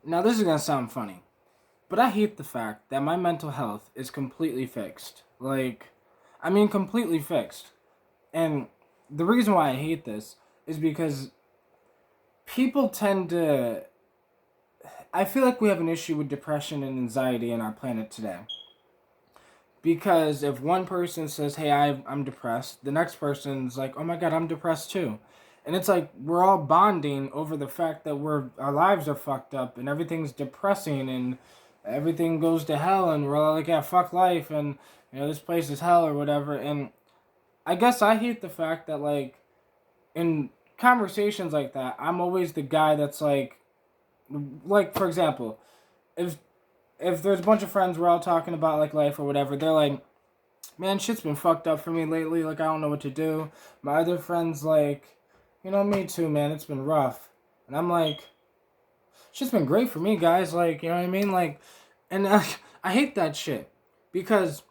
Now, this is going to sound funny, but I hate the fact that my mental health is completely fixed. Completely fixed. And the reason why I hate this is because people tend to. I feel like we have an issue with depression and anxiety in our planet today. Because if one person says, hey, I'm depressed, the next person's like, oh my God, I'm depressed too. And it's like we're all bonding over the fact that our lives are fucked up and everything's depressing and everything goes to hell and we're all like, yeah, fuck life and this place is hell or whatever. And I guess I hate the fact that in conversations like that, I'm always the guy that's like for example, if there's a bunch of friends we're all talking about like life or whatever, they're like, man, shit's been fucked up for me lately, like I don't know what to do. My other friends like, me too, man, it's been rough. And I'm like, shit's been great for me, guys, like, you know what I mean? Like, and I hate that shit because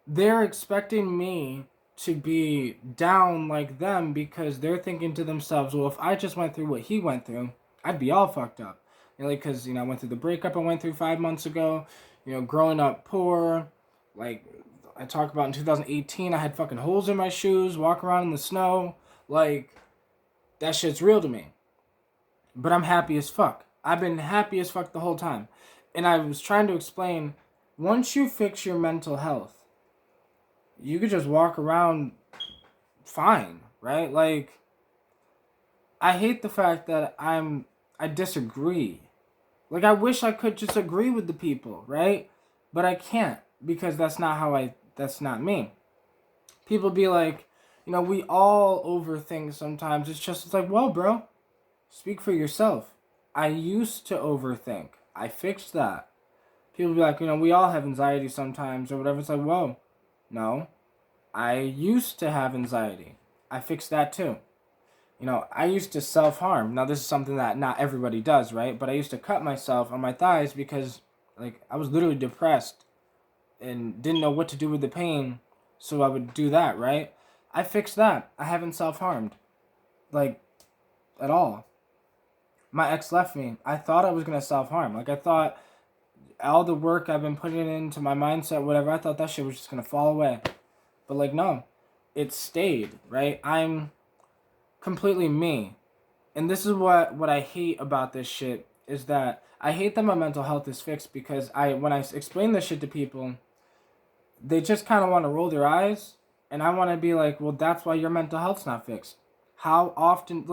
they're expecting me to be down like them because they're thinking to themselves, well, if I just went through what he went through, I'd be all fucked up. Because, I went through the breakup I went through 5 months ago, growing up poor, like, I talk about in 2018, I had fucking holes in my shoes, walk around in the snow, like, that shit's real to me. But I'm happy as fuck. I've been happy as fuck the whole time. And I was trying to explain, once you fix your mental health, you could just walk around fine, right? Like, I hate the fact that I disagree. Like, I wish I could just agree with the people, right? But I can't because that's not me. People be like, we all overthink sometimes. It's like, well, bro, speak for yourself. I used to overthink. I fixed that. People be like, we all have anxiety sometimes or whatever. It's like, whoa, no. I used to have anxiety. I fixed that too. I used to self-harm. Now, this is something that not everybody does, right? But I used to cut myself on my thighs because, I was literally depressed and didn't know what to do with the pain, so I would do that, right? I fixed that. I haven't self-harmed, at all. My ex left me. I thought I was going to self-harm. I thought all the work I've been putting into my mindset, whatever, I thought that shit was just going to fall away. But, no. It stayed, right? I'm completely me. And this is what I hate about this shit is that I hate that my mental health is fixed because when I explain this shit to people, they just kind of want to roll their eyes and I want to be like, well, that's why your mental health's not fixed. How often,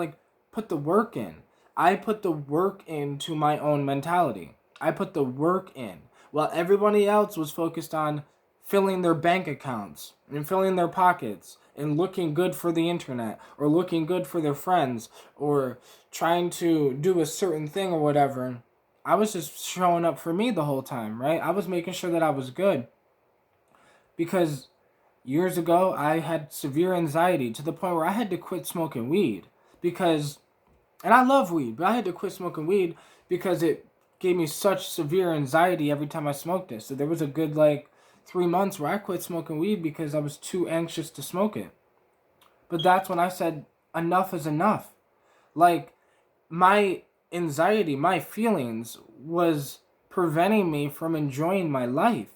put the work in. I put the work into my own mentality. I put the work in. While everybody else was focused on filling their bank accounts and filling their pockets and looking good for the internet or looking good for their friends or trying to do a certain thing or whatever, I was just showing up for me the whole time, right? I was making sure that I was good. Because years ago, I had severe anxiety to the point where I had to quit smoking weed. And I love weed, but I had to quit smoking weed because it gave me such severe anxiety every time I smoked it. So there was a good, 3 months where I quit smoking weed because I was too anxious to smoke it. But that's when I said, enough is enough. My anxiety, my feelings was preventing me from enjoying my life.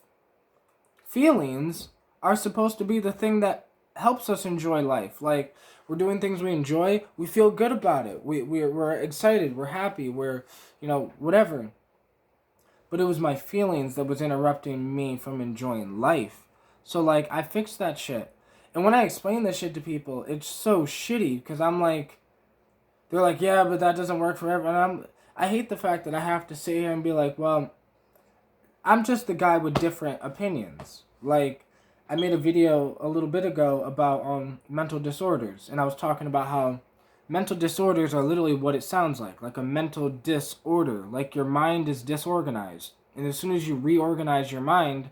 Feelings are supposed to be the thing that helps us enjoy life. We're doing things we enjoy, we feel good about it. We're excited, we're happy, we're, whatever. But it was my feelings that was interrupting me from enjoying life. So, I fixed that shit. And when I explain this shit to people, it's so shitty because I'm like, they're like, yeah, but that doesn't work for everyone. And I hate the fact that I have to sit here and be like, well, I'm just the guy with different opinions. I made a video a little bit ago about mental disorders, and I was talking about how mental disorders are literally what it sounds like a mental disorder. Your mind is disorganized. And as soon as you reorganize your mind,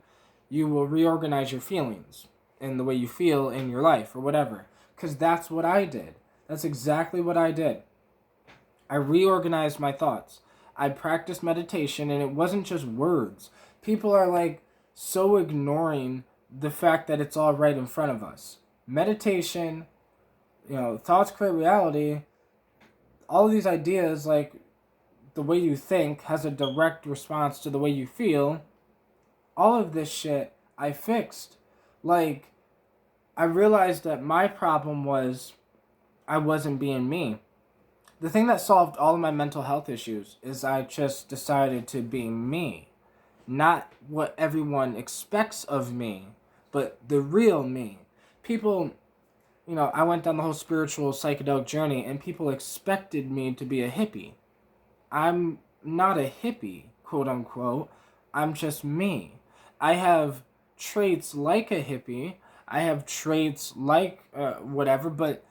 you will reorganize your feelings and the way you feel in your life or whatever. Because that's what I did. That's exactly what I did. I reorganized my thoughts. I practiced meditation, and it wasn't just words. People are so ignoring the fact that it's all right in front of us. Meditation, thoughts create reality. All of these ideas, the way you think has a direct response to the way you feel. All of this shit I fixed. Like, I realized that my problem was I wasn't being me. The thing that solved all of my mental health issues is I just decided to be me. Not what everyone expects of me, but the real me. People, I went down the whole spiritual psychedelic journey and people expected me to be a hippie. I'm not a hippie, quote unquote. I'm just me. I have traits like a hippie. I have traits like whatever, but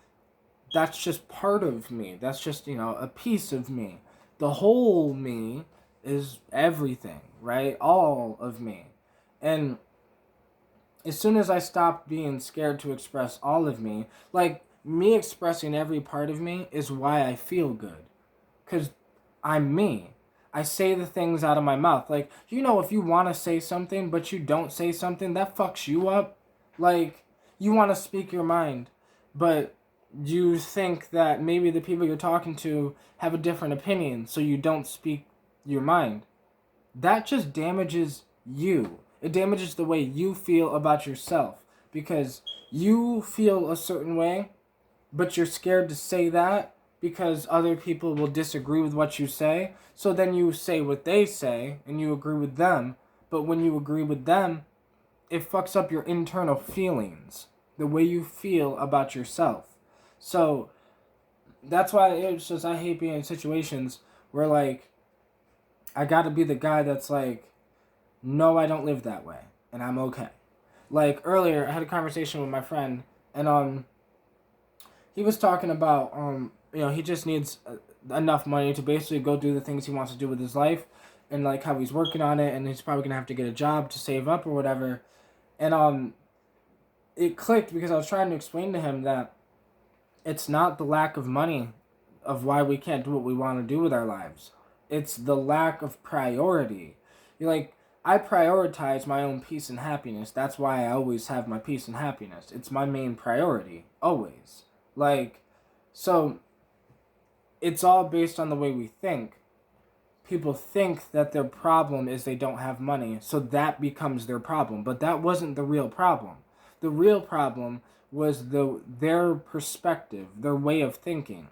that's just part of me. That's just, a piece of me. The whole me is everything, right? All of me. And as soon as I stopped being scared to express all of me, like me expressing every part of me is why I feel good. Because I'm me. I say the things out of my mouth. Like, if you want to say something, but you don't say something, that fucks you up. Like, you want to speak your mind, but you think that maybe the people you're talking to have a different opinion, so you don't speak your mind. That just damages you. It damages the way you feel about yourself. Because you feel a certain way, but you're scared to say that because other people will disagree with what you say. So then you say what they say and you agree with them. But when you agree with them, it fucks up your internal feelings, the way you feel about yourself. So that's why it's just I hate being in situations where like I gotta be the guy that's like, no, I don't live that way and I'm okay. Like earlier I had a conversation with my friend and he was talking about he just needs enough money to basically go do the things he wants to do with his life and like how he's working on it and he's probably gonna have to get a job to save up or whatever. And it clicked because I was trying to explain to him that it's not the lack of money of why we can't do what we want to do with our lives. It's the lack of priority. You're like, I prioritize my own peace and happiness. That's why I always have my peace and happiness. It's my main priority. Always. Like, so it's all based on the way we think. People think that their problem is they don't have money, so that becomes their problem. But that wasn't the real problem. The real problem was their perspective, their way of thinking.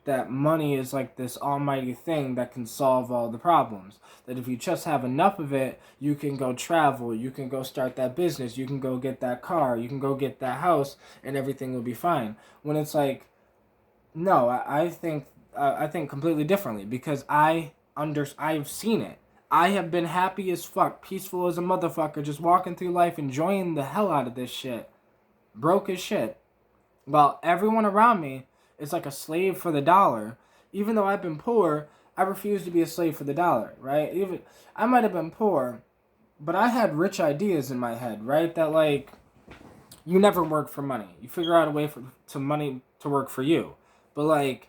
That money is like this almighty thing that can solve all the problems. That if you just have enough of it, you can go travel, you can go start that business, you can go get that car, you can go get that house, and everything will be fine. When it's like, no, I think completely differently because I've seen it. I have been happy as fuck, peaceful as a motherfucker, just walking through life, enjoying the hell out of this shit. Broke as shit. While everyone around me is like a slave for the dollar. Even though I've been poor, I refuse to be a slave for the dollar, right? Even I might have been poor, but I had rich ideas in my head, right? That like, you never work for money. You figure out a way to money to work for you. But like,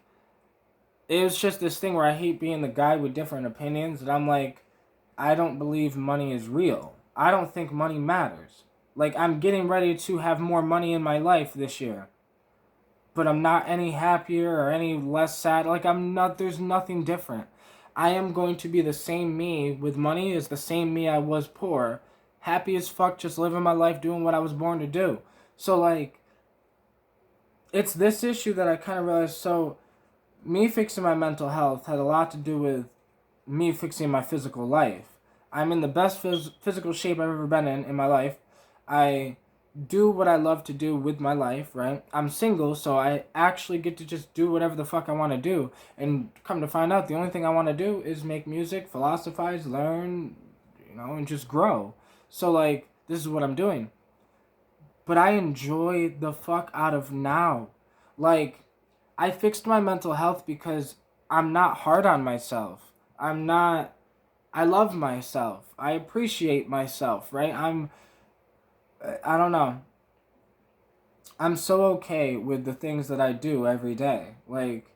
it was just this thing where I hate being the guy with different opinions. And I'm like, I don't believe money is real. I don't think money matters. Like, I'm getting ready to have more money in my life this year. But I'm not any happier or any less sad. Like, there's nothing different. I am going to be the same me with money as the same me I was poor. Happy as fuck, just living my life, doing what I was born to do. So, like, it's this issue that I kind of realized. So, me fixing my mental health had a lot to do with me fixing my physical life. I'm in the best physical shape I've ever been in my life. I do what I love to do with my life, right? I'm single, so I actually get to just do whatever the fuck I want to do. And come to find out, the only thing I want to do is make music, philosophize, learn, and just grow. So, like, this is what I'm doing. But I enjoy the fuck out of now. Like, I fixed my mental health because I'm not hard on myself. I love myself. I appreciate myself, right? I don't know. I'm so okay with the things that I do every day. Like,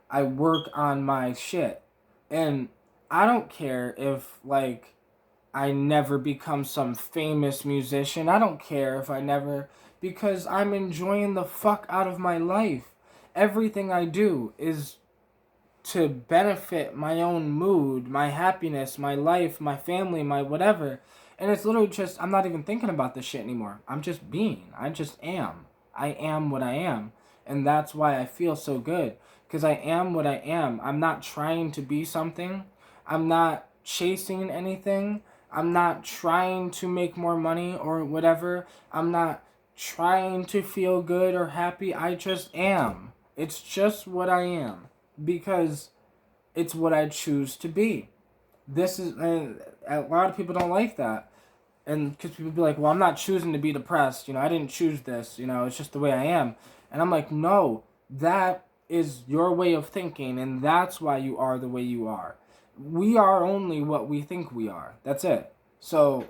I work on my shit. And I don't care if, like, I never become some famous musician. I don't care if I never... Because I'm enjoying the fuck out of my life. Everything I do is to benefit my own mood, my happiness, my life, my family, my whatever. And it's literally just, I'm not even thinking about this shit anymore. I'm just being. I just am. I am what I am. And that's why I feel so good. Because I am what I am. I'm not trying to be something. I'm not chasing anything. I'm not trying to make more money or whatever. I'm not trying to feel good or happy. I just am. It's just what I am. Because it's what I choose to be. This is, and a lot of people don't like that. And because people be like, well, I'm not choosing to be depressed. You know, I didn't choose this. You know, it's just the way I am. And I'm like, no, that is your way of thinking. And that's why you are the way you are. We are only what we think we are. That's it. So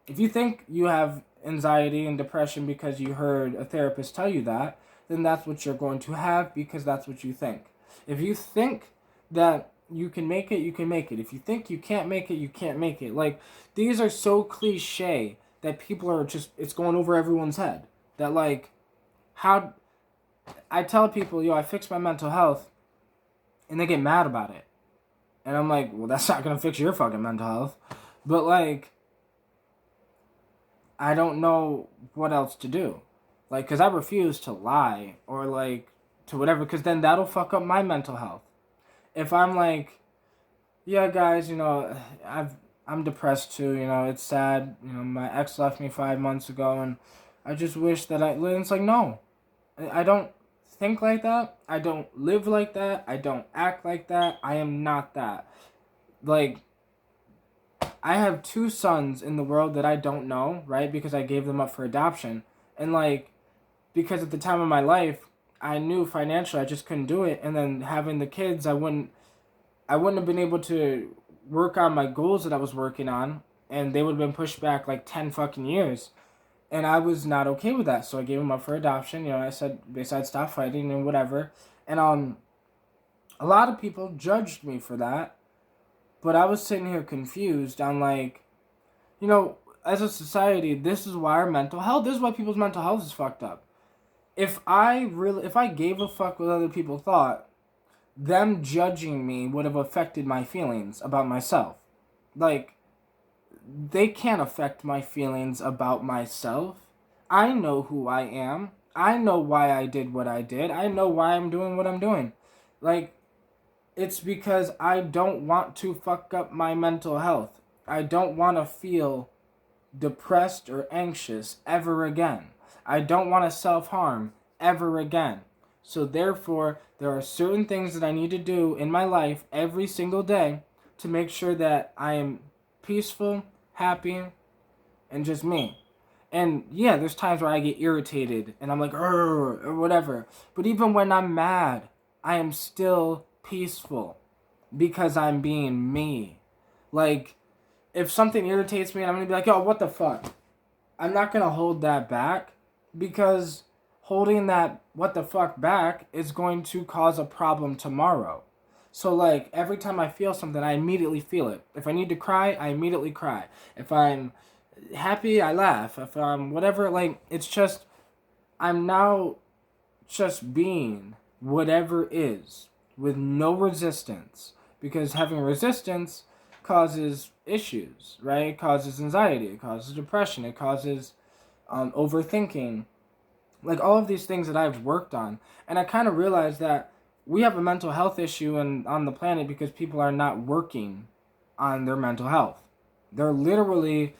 if you think you have anxiety and depression because you heard a therapist tell you that, then that's what you're going to have because that's what you think. If you think that you can make it, you can make it. If you think you can't make it, you can't make it. Like, these are so cliche that people are just, it's going over everyone's head. That, like, how, I tell people, yo, I fixed my mental health, and they get mad about it. And I'm like, well, that's not going to fix your fucking mental health. But, like, I don't know what else to do. Like, because I refuse to lie or, like, to whatever, because then that'll fuck up my mental health. If I'm like, yeah, guys, you know, I'm depressed too, you know, it's sad, you know, my ex left me 5 months ago, and I just wish that and it's like, no, I don't think like that, I don't live like that, I don't act like that, I am not that. Like, I have 2 sons in the world that I don't know, right, because I gave them up for adoption, and, like, because at the time of my life, I knew financially I just couldn't do it, and then having the kids, I wouldn't have been able to work on my goals that I was working on, and they would have been pushed back like 10 fucking years. And I was not okay with that, so I gave them up for adoption. You know, I said, besides stop fighting and whatever. And a lot of people judged me for that, but I was sitting here confused on, like, you know, as a society, this is why this is why people's mental health is fucked up. If I gave a fuck what other people thought, them judging me would have affected my feelings about myself. Like, they can't affect my feelings about myself. I know who I am. I know why I did what I did. I know why I'm doing what I'm doing. Like, it's because I don't want to fuck up my mental health. I don't want to feel depressed or anxious ever again. I don't want to self-harm ever again. So therefore, there are certain things that I need to do in my life every single day to make sure that I am peaceful, happy, and just me. And yeah, there's times where I get irritated and I'm like, or whatever. But even when I'm mad, I am still peaceful because I'm being me. Like, if something irritates me and I'm going to be like, yo, what the fuck? I'm not going to hold that back, because holding that what the fuck back is going to cause a problem tomorrow. So, like, every time I feel something, I immediately feel it. If I need to cry, I immediately cry. If I'm happy, I laugh. If I'm whatever, like, it's just, I'm now just being whatever is with no resistance. Because having resistance causes issues, right? It causes anxiety, it causes depression, it causes overthinking, like all of these things that I've worked on. And I kind of realized that we have a mental health issue on the planet because people are not working on their mental health. They're literally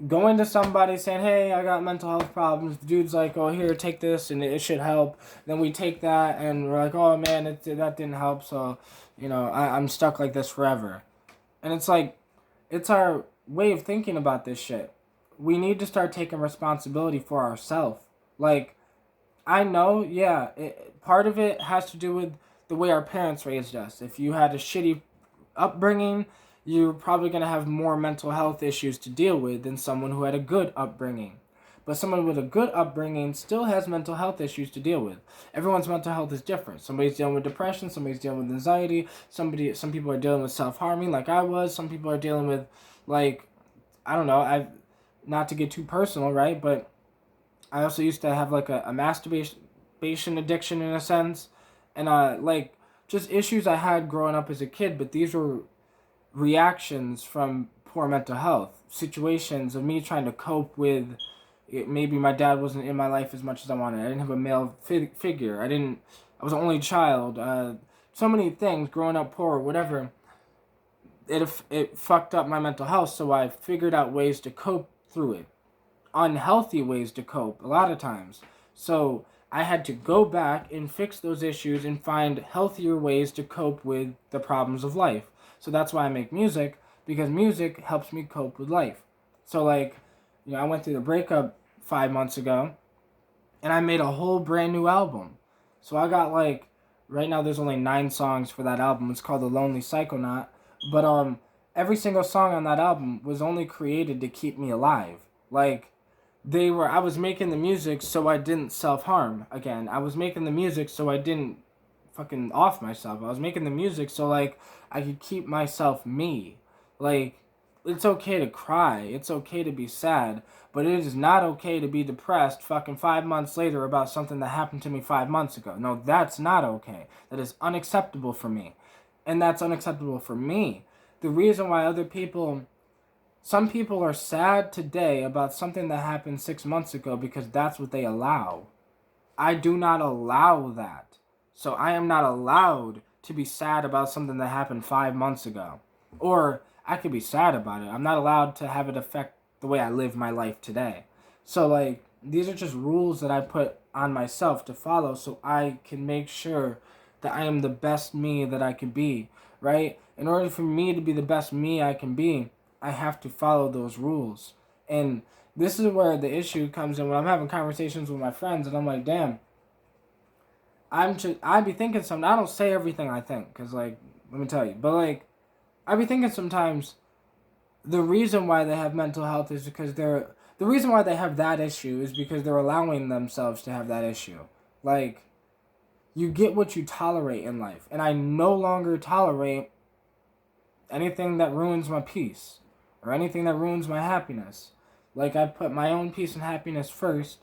going to somebody saying, hey, I got mental health problems. The dude's like, oh, here, take this and it should help. Then we take that and we're like, oh man, that didn't help, so, you know, I'm stuck like this forever. And it's like, it's our way of thinking about this shit. We need to start taking responsibility for ourselves. Like, I know, yeah, part of it has to do with the way our parents raised us. If you had a shitty upbringing, you're probably going to have more mental health issues to deal with than someone who had a good upbringing. But someone with a good upbringing still has mental health issues to deal with. Everyone's mental health is different. Somebody's dealing with depression, somebody's dealing with anxiety, some people are dealing with self-harming like I was, some people are dealing with, like, I don't know, not to get too personal, right, but I also used to have, like, a masturbation addiction in a sense, and, like, just issues I had growing up as a kid, but these were reactions from poor mental health, situations of me trying to cope with it. Maybe my dad wasn't in my life as much as I wanted. I didn't have a male figure. I was an only child. So many things growing up poor, whatever. It fucked up my mental health, so I figured out ways to cope through it. Unhealthy ways to cope a lot of times. So I had to go back and fix those issues and find healthier ways to cope with the problems of life. So that's why I make music, because music helps me cope with life. So I went through the breakup 5 months ago, and I made a whole brand new album. So I got right now there's only 9 songs for that album. It's called The Lonely Psychonaut. But every single song on that album was only created to keep me alive. I was making the music so I didn't self-harm again. I was making the music so I didn't fucking off myself. I was making the music so I could keep myself me. It's okay to cry. It's okay to be sad. But it is not okay to be depressed fucking 5 months later about something that happened to me 5 months ago. No, that's not okay. That is unacceptable for me. And that's unacceptable for me. The reason why some people are sad today about something that happened 6 months ago because that's what they allow. I do not allow that. So I am not allowed to be sad about something that happened 5 months ago. Or I could be sad about it. I'm not allowed to have it affect the way I live my life today. So these are just rules that I put on myself to follow so I can make sure that I am the best me that I can be, right? In order for me to be the best me I can be, I have to follow those rules. And this is where the issue comes in when I'm having conversations with my friends and I'm like, damn, I be thinking something. I don't say everything I think, because let me tell you, but I be thinking sometimes the reason why they have mental health is because the reason why they have that issue is because they're allowing themselves to have that issue. You get what you tolerate in life. And I no longer tolerate anything that ruins my peace or anything that ruins my happiness. I put my own peace and happiness first.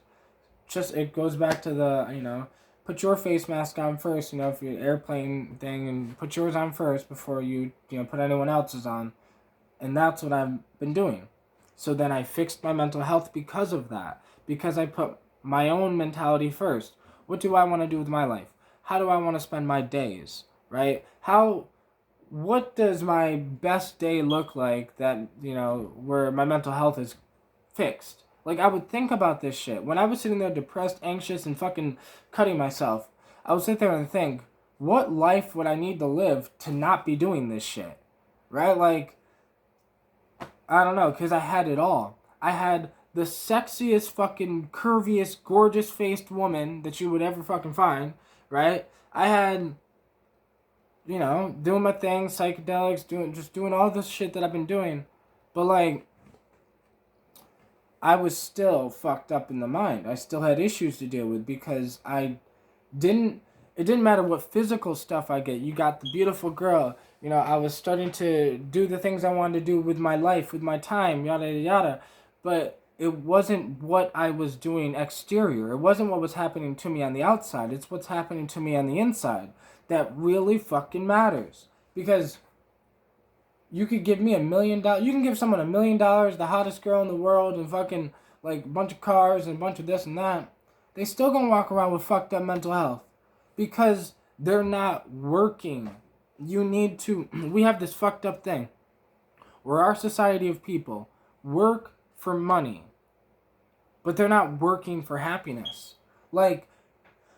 It goes back to the, put your face mask on first, if you're airplane thing, and put yours on first before you put anyone else's on. And that's what I've been doing. So then I fixed my mental health because of that. Because I put my own mentality first. What do I want to do with my life? How do I want to spend my days, right? What does my best day look like that, where my mental health is fixed? I would think about this shit. When I was sitting there depressed, anxious, and fucking cutting myself, I would sit there and think, what life would I need to live to not be doing this shit? Right? I don't know, because I had it all. I had the sexiest, fucking, curviest, gorgeous-faced woman that you would ever fucking find, right? I had, doing my thing, psychedelics, doing all this shit that I've been doing. But, I was still fucked up in the mind. I still had issues to deal with because it didn't matter what physical stuff I get. You got the beautiful girl. I was starting to do the things I wanted to do with my life, with my time, yada, yada, yada. But it wasn't what I was doing exterior. It wasn't what was happening to me on the outside. It's what's happening to me on the inside that really fucking matters. Because you could give me $1 million. You can give someone $1 million, the hottest girl in the world, and fucking a bunch of cars and a bunch of this and that. They still gonna walk around with fucked up mental health because they're not working. We have this fucked up thing where our society of people work for money, but they're not working for happiness.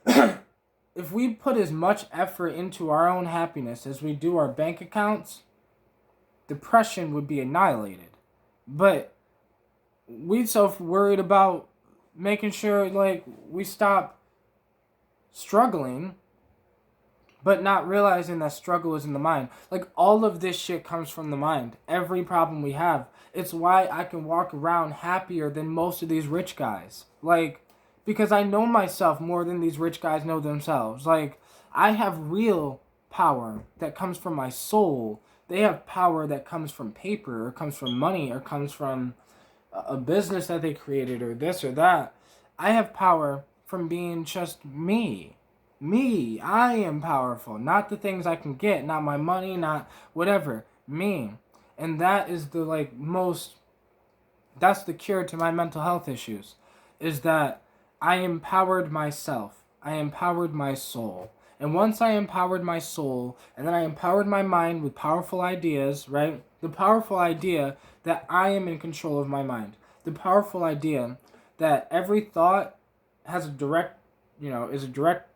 If we put as much effort into our own happiness as we do our bank accounts, depression would be annihilated. But we so worried about making sure we stop struggling, but not realizing that struggle is in the mind. All of this shit comes from the mind. Every problem we have. It's why I can walk around happier than most of these rich guys. Because I know myself more than these rich guys know themselves. I have real power that comes from my soul. They have power that comes from paper, or comes from money, or comes from a business that they created, or this or that. I have power from being just me. Me. I am powerful. Not the things I can get, not my money, not whatever. Me. And that is the that's the cure to my mental health issues, is that I empowered myself. I empowered my soul. And once I empowered my soul, and then I empowered my mind with powerful ideas, right? The powerful idea that I am in control of my mind. The powerful idea that every thought has a direct, is a direct,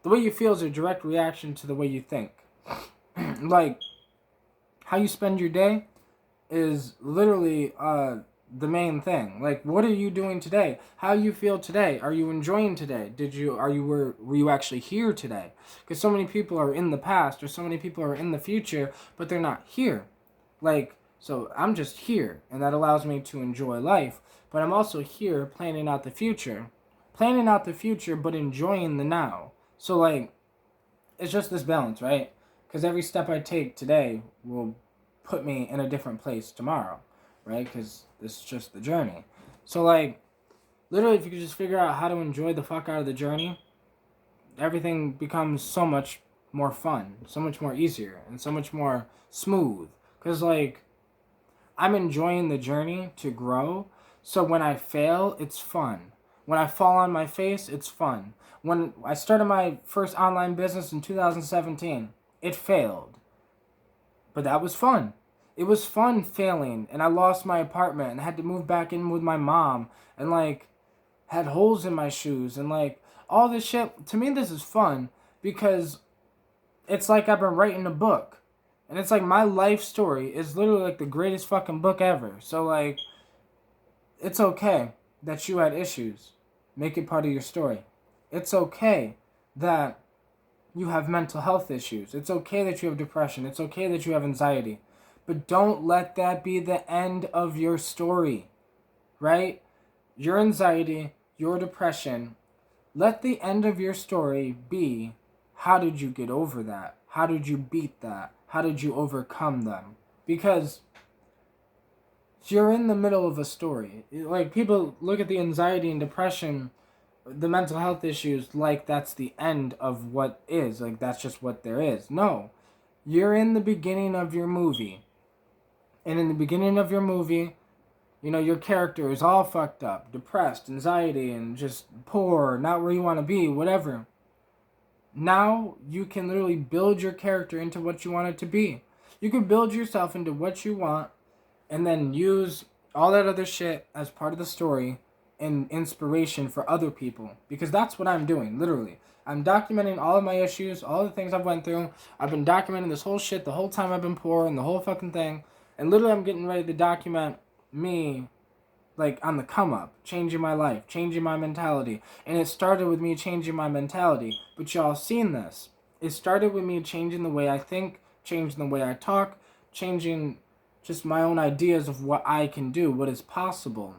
the way you feel is a direct reaction to the way you think. Like, how you spend your day is literally the main thing. Like, what are you doing today? How you feel today? Are you enjoying today? Were you actually here today? Because so many people are in the past, or so many people are in the future, but they're not here. Like, so I'm just here, and that allows me to enjoy life. But I'm also here planning out the future, but enjoying the now. So like, it's just this balance, right? Because every step I take today will put me in a different place tomorrow, right? Because this is just the journey. So like, literally, if you could just figure out how to enjoy the fuck out of the journey, everything becomes so much more fun, so much more easier, and so much more smooth. Because like, I'm enjoying the journey to grow. So when I fail, it's fun. When I fall on my face, it's fun. When I started my first online business in 2017, it failed. But that was fun. It was fun failing, and I lost my apartment and had to move back in with my mom, and like had holes in my shoes, and like all this shit. To me, this is fun because it's like I've been writing a book. And it's like my life story is literally like the greatest fucking book ever. So like, it's okay that you had issues. Make it part of your story. It's okay that you have mental health issues. It's okay that you have depression. It's okay that you have anxiety. But don't let that be the end of your story, right? Your anxiety, your depression, let the end of your story be, how did you get over that? How did you beat that? How did you overcome them? Because you're in the middle of a story. Like, people look at the anxiety and depression, the mental health issues, like that's the end of what is. Like, that's just what there is. No. You're in the beginning of your movie. And in the beginning of your movie, your character is all fucked up, depressed, anxiety, and just poor, not where you want to be, whatever. Now you can literally build your character into what you want it to be. You can build yourself into what you want and then use all that other shit as part of the story and inspiration for other people. Because that's what I'm doing, literally. I'm documenting all of my issues, all the things I've went through. I've been documenting this whole shit the whole time I've been poor and the whole fucking thing. And literally I'm getting ready to document me, like, on the come up, changing my life, changing my mentality. And it started with me changing my mentality. But y'all seen this. It started with me changing the way I think, changing the way I talk, changing just my own ideas of what I can do, what is possible.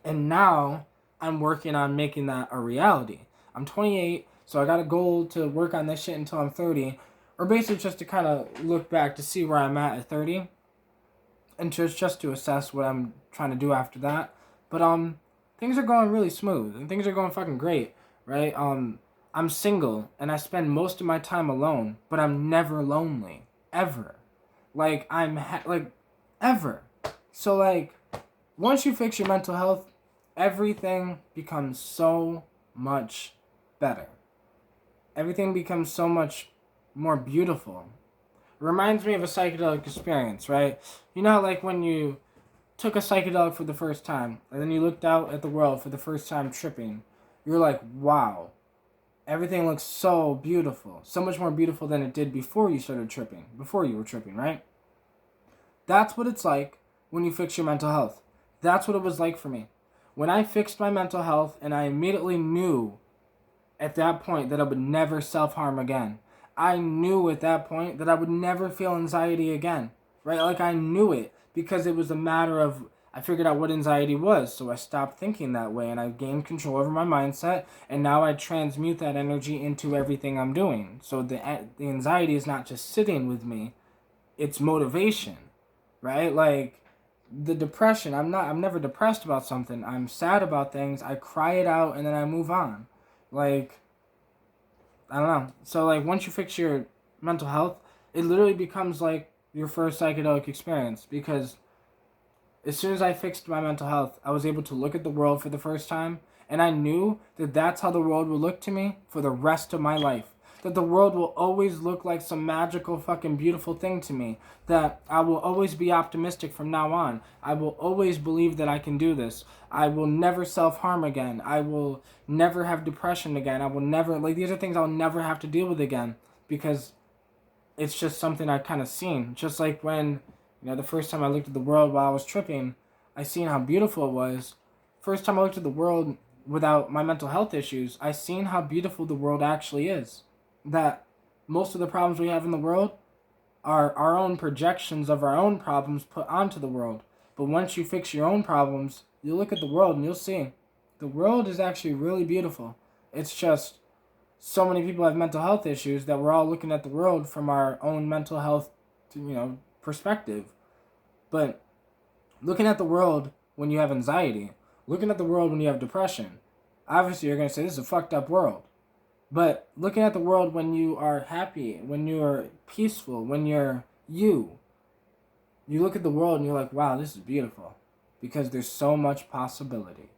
And now I'm working on making that a reality. I'm 28, so I got a goal to work on this shit until I'm 30. Or basically just to kind of look back to see where I'm at 30. And just to assess what I'm trying to do after that. But things are going really smooth and things are going fucking great, right? I'm single and I spend most of my time alone, but I'm never lonely, ever. Like ever. So like, once you fix your mental health, everything becomes so much better. Everything becomes so much more beautiful. Reminds me of a psychedelic experience, right? You know how, like, when you took a psychedelic for the first time, and then you looked out at the world for the first time tripping, you're like, wow, everything looks so beautiful. So much more beautiful than it did before you started tripping, before you were tripping, right? That's what it's like when you fix your mental health. That's what it was like for me. When I fixed my mental health, and I immediately knew at that point that I would never self-harm again. I knew at that point that I would never feel anxiety again, right? Like, I knew it because it was a matter of, I figured out what anxiety was, so I stopped thinking that way and I gained control over my mindset, and now I transmute that energy into everything I'm doing. So the anxiety is not just sitting with me, it's motivation, right? Like, the depression, I'm never depressed about something. I'm sad about things, I cry it out, and then I move on. Like, I don't know. So like once you fix your mental health, it literally becomes like your first psychedelic experience, because as soon as I fixed my mental health, I was able to look at the world for the first time, and I knew that that's how the world would look to me for the rest of my life. That the world will always look like some magical fucking beautiful thing to me. That I will always be optimistic from now on. I will always believe that I can do this. I will never self-harm again. I will never have depression again. I will never, like, these are things I'll never have to deal with again, because it's just something I kind of seen. Just like when, the first time I looked at the world while I was tripping, I seen how beautiful it was. First time I looked at the world without my mental health issues, I seen how beautiful the world actually is. That most of the problems we have in the world are our own projections of our own problems put onto the world. But once you fix your own problems, you look at the world and you'll see the world is actually really beautiful. It's just so many people have mental health issues that we're all looking at the world from our own mental health, perspective. But looking at the world when you have anxiety, looking at the world when you have depression, obviously you're going to say this is a fucked up world. But looking at the world when you are happy, when you're peaceful, when you look at the world and you're like, wow, this is beautiful, because there's so much possibility.